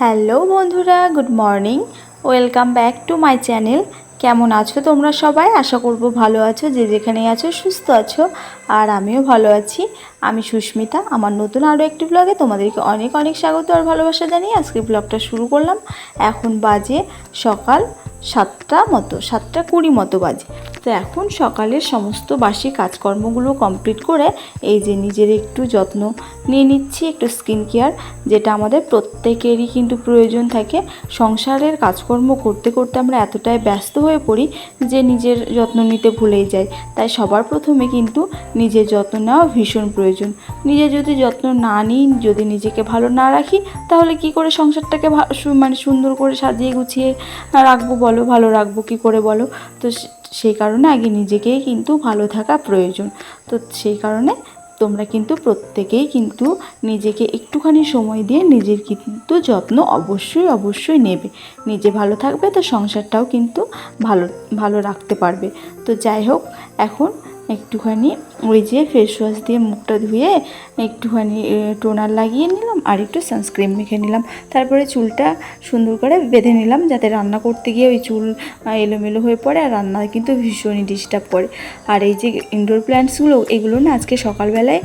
Hello বন্ধুরা, good morning. Welcome back to my channel. কেমন আছো তোমরা সবাই? আশা করব ভালো আছো, যে যেখানে আছো সুস্থ আছো। আর আমিও ভালো আছি। আমি সুস্মিতা। আমার নতুন আরও একটি ব্লগে তোমাদেরকে অনেক অনেক স্বাগত আর ভালোবাসা জানিয়ে আজকে ব্লগটা শুরু করলাম। এখন বাজে সকাল 7:20 মতো বাজে। তো এখন সকালের সমস্ত বাসি কাজকর্মগুলো কমপ্লিট করে এই যে নিজের একটু যত্ন নিয়ে নিচ্ছি, একটু স্কিন কেয়ার, যেটা আমাদের প্রত্যেকেরই কিন্তু প্রয়োজন থাকে। সংসারের কাজকর্ম করতে করতে আমরা এতটাই ব্যস্ত হয়ে পড়ি যে নিজের যত্ন নিতে ভুলেই যাই। তাই সবার প্রথমে কিন্তু নিজের যত্ন নেওয়া ভীষণ প্রয়োজন। নিজের যদি যত্ন না নিই, যদি নিজেকে ভালো না রাখি, তাহলে কি করে সংসারটাকে সুন্দর করে সাজিয়ে গুছিয়ে রাখবো বলো? ভালো রাখবো কি করে বলো? তো সেই কারণে আগে নিজেকেই কিন্তু ভালো থাকা প্রয়োজন। তো সেই কারণে তোমরা কিন্তু প্রত্যেকেই কিন্তু নিজেকে একটুখানি সময় দিয়ে নিজের কিন্তু যত্ন অবশ্যই অবশ্যই নেবে। নিজে ভালো থাকবে তো সংসারটাও কিন্তু ভালো রাখতে পারবে। তো যাই হোক, এখন একটুখানি ওই যে ফেস ওয়াশ দিয়ে মুখটা ধুয়ে একটুখানি টোনার লাগিয়ে নিলাম আর একটু সানস্ক্রিন মেখে নিলাম। তারপরে চুলটা সুন্দর করে বেঁধে নিলাম, যাতে রান্না করতে গিয়ে ওই চুল এলোমেলো হয়ে পড়ে আর রান্না কিন্তু ভীষণই ডিস্টার্ব করে। আর এই যে ইনডোর প্ল্যান্টসগুলো, এগুলো না আজকে সকালবেলায়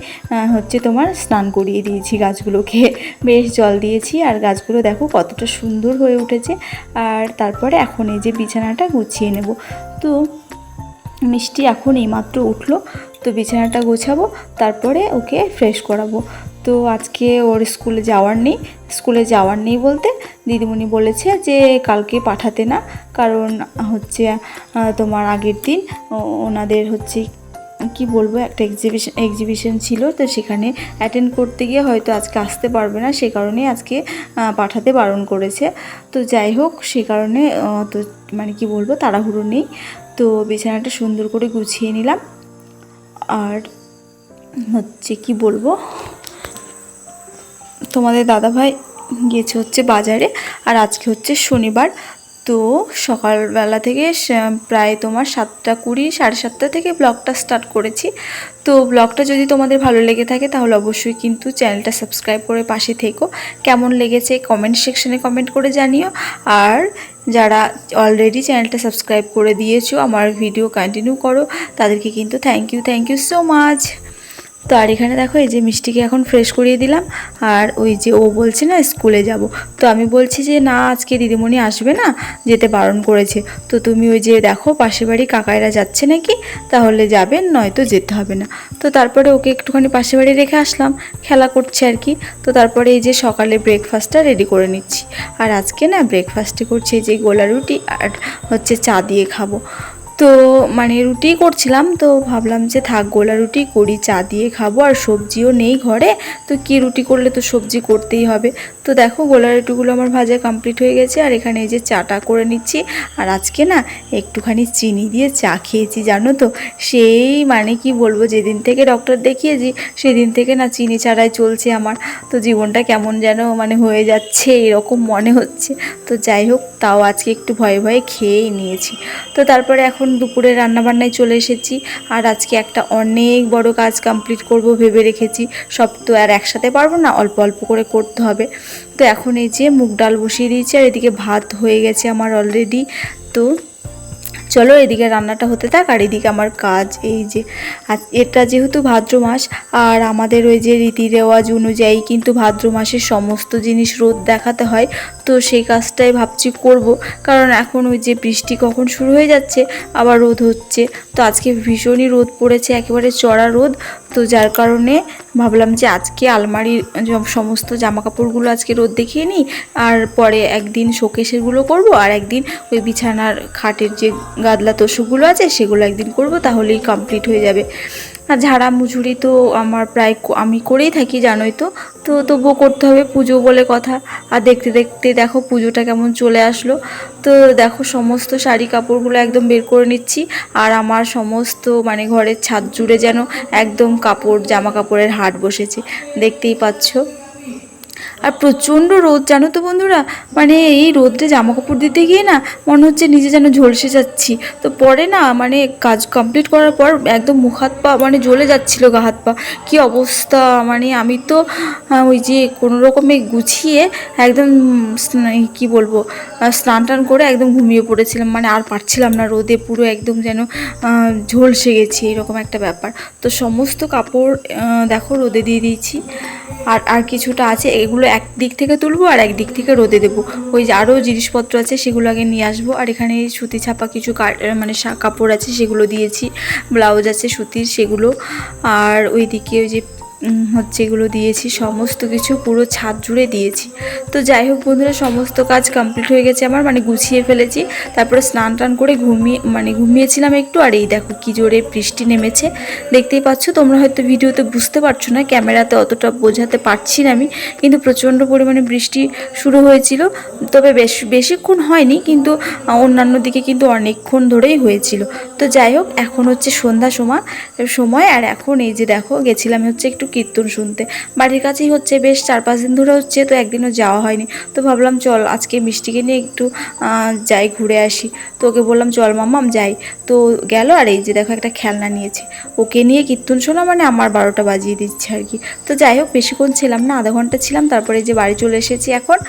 তোমার স্নান করিয়ে দিয়েছি গাছগুলোকে, বেশ জল দিয়েছি। আর গাছগুলো দেখো কতটা সুন্দর হয়ে উঠেছে। আর তারপরে এখন এই যে বিছানাটা গুছিয়ে নেব। তো মিষ্টি এখন এইমাত্র উঠলো, তো বিছানাটা গোছাবো, তারপরে ওকে ফ্রেশ করাবো। তো আজকে ওর স্কুলে যাওয়ার নেই বলতে দিদিমণি বলেছে যে কালকে পাঠাতে না, কারণ হচ্ছে তোমার আগের দিন ওনাদের হচ্ছে কি বলবো, একটা এক্সিবিশন ছিল, তো সেখানে অ্যাটেন্ড করতে গিয়ে হয়তো আজকে আসতে পারবে না, সে কারণেই আজকে পাঠাতে বারণ করেছে। তো যাই হোক, সে কারণে তো কি বলবো, তাড়াহুড়ো নেই। তো বিছানাটা সুন্দর করে গুছিয়ে নিলাম। আর হচ্ছে কি বলবো, তোমাদের দাদাভাই গিয়েছে হচ্ছে বাজারে, আর আজকে হচ্ছে শনিবার। তো সকালবেলা থেকে প্রায় তোমার 7:20 7:30 থেকে ব্লগটা স্টার্ট করেছি। তো ব্লগটা যদি তোমাদের ভালো লেগে থাকে তাহলে অবশ্যই কিন্তু চ্যানেলটা সাবস্ক্রাইব করে পাশে থেকো। কেমন লেগেছে কমেন্ট সেকশনে কমেন্ট করে জানিও। আর যারা অলরেডি চ্যানেলটা সাবস্ক্রাইব করে দিয়েছো, আমার ভিডিও কন্টিনিউ করো, তাদেরকে কিন্তু থ্যাংক ইউ সো মাচ। তো আর এখানে দেখো এই যে মিষ্টিকে এখন ফ্রেশ করিয়ে দিলাম। আর ওই যে ও বলছে না স্কুলে যাব, তো আমি বলছি যে না, আজকে দিদিমণি আসবে না, যেতে বারণ করেছে। তো তুমি ওই যে দেখো পাশের বাড়ি কাকাইরা যাচ্ছে নাকি, তাহলে যাবেন, নয়তো যেতে হবে না। তো তারপরে ওকে একটুখানি পাশের বাড়ি রেখে আসলাম, খেলা করছে আর কি। তো তারপরে এই যে সকালে ব্রেকফাস্টটা রেডি করে নিচ্ছি। আর আজকে না ব্রেকফাস্টে করছি এই যে গোলা রুটি আর হচ্ছে চা দিয়ে খাবো। তো রুটি করছিলাম, তো ভাবলাম যে থাক গোলা রুটি করি, চা দিয়ে খাবো, আর সবজিও নেই ঘরে, তো কি রুটি করলে তো সবজি করতেই হবে। তো দেখো গোলা রুটিগুলো আমার ভাজা কমপ্লিট হয়ে গেছে, আর এখানে এই যে চাটা করে নিচ্ছি। আর আজকে না একটুখানি চিনি দিয়ে চা খেয়েছি, জানো তো, সেই কি বলবো, যেদিন থেকে ডক্টর দেখিয়েছি সেদিন থেকে না চিনি ছাড়াই চলছে আমার। তো জীবনটা কেমন যেন হয়ে যাচ্ছে এরকম মনে হচ্ছে। তো যাই হোক, তাও আজকে একটু ভয়ে ভয়ে খেয়েই নিয়েছি। তো তারপরে এখন দুপুরে রান্নাবান্নায় চলে এসেছি। আর আজকে একটা অনেক বড় কাজ কমপ্লিট করব ভেবে রেখেছি। সব তো আর একসাথে পারবো না, অল্প অল্প করে করতে হবে। তো এখন এই যে মুগ ডাল বসিয়ে দিয়েছি, আর এদিকে ভাত হয়ে গেছে আমার অলরেডি। তো চলো এদিকে রান্নাটা হতে থাক, আর এদিকে আমার কাজ এই যে, এটা যেহেতু ভাদ্র মাস, আর আমাদের ওই যে রীতি রেওয়াজ অনুযায়ী কিন্তু ভাদ্র মাসের সমস্ত জিনিস রোদ দেখাতে হয়। তো সেই কাজটাই ভাবছি করব, কারণ এখন ওই যে বৃষ্টি কখন শুরু হয়ে যাচ্ছে, আবার রোদ হচ্ছে। তো আজকে ভীষণই রোদ পড়েছে, একেবারে চড়া রোদ। তো যার কারণে ভাবলাম যে আজকে আলমারির সমস্ত জামা কাপড়গুলো আজকে রোদ দেখিয়ে নিই, আর পরে একদিন শোকেসেরগুলো করব, আর একদিন ওই বিছানার খাটের যে গাদলা তোষকগুলো আছে সেগুলো একদিন করব, তাহলেই কমপ্লিট হয়ে যাবে। আর ঝাড়া মুছুরি তো আমার প্রায় আমি করেই থাকি, জানোই তো। তো তবুও করতে হবে, পুজো বলে কথা। আর দেখতে দেখতে দেখো পুজোটা কেমন চলে আসলো। তো দেখো সমস্ত শাড়ি কাপড়গুলো একদম বের করে নিচ্ছি। আর আমার সমস্ত ঘরের ছাদ জুড়ে যেন একদম জামা কাপড়ের হাট বসেছে, দেখতেই পাচ্ছ। আর প্রচণ্ড রোদ জানো তো বন্ধুরা, মানে এই রোদে জামা কাপড় দিতে গিয়ে না মনে হচ্ছে নিজে যেন ঝলসে যাচ্ছি। তো পরে না মানে কাজ কমপ্লিট করার পর একদম মুখ হাত পা মানে জ্বলে যাচ্ছিলো, গা হাত পা কী অবস্থা। মানে আমি তো ওই যে কোনো রকমে গুছিয়ে একদম কি বলবো স্নান টান করে একদম ঘুমিয়ে পড়েছিলাম, মানে আর পারছিলাম না, রোদে পুরো একদম যেন ঝলসে গেছি এরকম একটা ব্যাপার। তো সমস্ত কাপড় দেখো রোদে দিয়ে দিয়েছি, আর কিছুটা আছে, এগুলো এক দিক থেকে তুলবো আর এক দিক থেকে রোদে দেবো। ওই যে আরও জিনিসপত্র আছে সেগুলো আগে নিয়ে আসবো। আর এখানে সুতি ছাপা কিছু মানে কাপড় আছে সেগুলো দিয়েছি, ব্লাউজ আছে সুতির সেগুলো, আর ওইদিকে ওই যে হচ্ছে এগুলো দিয়েছি, সমস্ত কিছু পুরো ছাদ জুড়ে দিয়েছি। তো যাই হোক বন্ধুরা, সমস্ত কাজ কমপ্লিট হয়ে গেছে আমার, মানে গুছিয়ে ফেলেছি। তারপরে স্নান টান করে ঘুমিয়েছিলাম একটু। আর এই দেখো কি জোরে বৃষ্টি নেমেছে, দেখতেই পাচ্ছ তোমরা, হয়তো ভিডিওতে বুঝতে পারছো না, ক্যামেরাতে অতটা বোঝাতে পারছি না আমি, কিন্তু প্রচণ্ড পরিমাণে বৃষ্টি শুরু হয়েছিল। তবে বেশিক্ষণ হয়নি, কিন্তু অন্যান্য দিকে কিন্তু অনেকক্ষণ ধরেই হয়েছিল। তো যাই হোক, এখন হচ্ছে সন্ধ্যা সময়, আর এখন এই যে দেখো গেছিলাম হচ্ছে একটু কীর্তন শুনতে, বাড়ির কাছেই হচ্ছে, বেশ 4-5 দিন ধরে হচ্ছে, তো একদিনও যাওয়া হয়নি। তো ভাবলাম চল আজকে মিষ্টিকে নিয়ে একটু যাই, ঘুরে আসি। তো ওকে বললাম চল মাম্মাম যাই। তো গেল, আর এই যে দেখো একটা খেলনা নিয়েছে, ওকে নিয়ে কীর্তন শোনা মানে আমার 12টা বাজিয়ে দিচ্ছে আর কি। তো যাই হোক, বেশিক্ষণ ছিলাম না, আধা ঘন্টা ছিলাম, তারপরে যে বাড়ি চলে এসেছি এখন।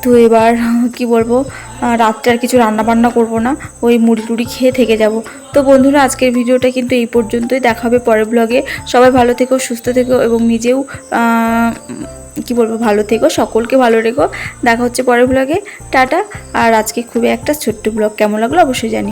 তো এবার কি বলবো, রাত্রে আর কিছু রান্না বান্না করবো না, ওই মুড়ি টুড়ি খেয়ে থেকে যাব। তো বন্ধুরা, আজকের ভিডিওটা কিন্তু এই পর্যন্তই, দেখা হবে পরের ব্লগে। সবাই ভালো থেকো, সুস্থ থেকো, এবং নিজেও কি বলবো ভালো থেকো, সকলকে ভালো রেখো। দেখা হচ্ছে পরের ব্লগে, টাটা। আর আজকে খুবই একটা ছোট্ট ব্লগ, কেমন লাগলো অবশ্যই জানি।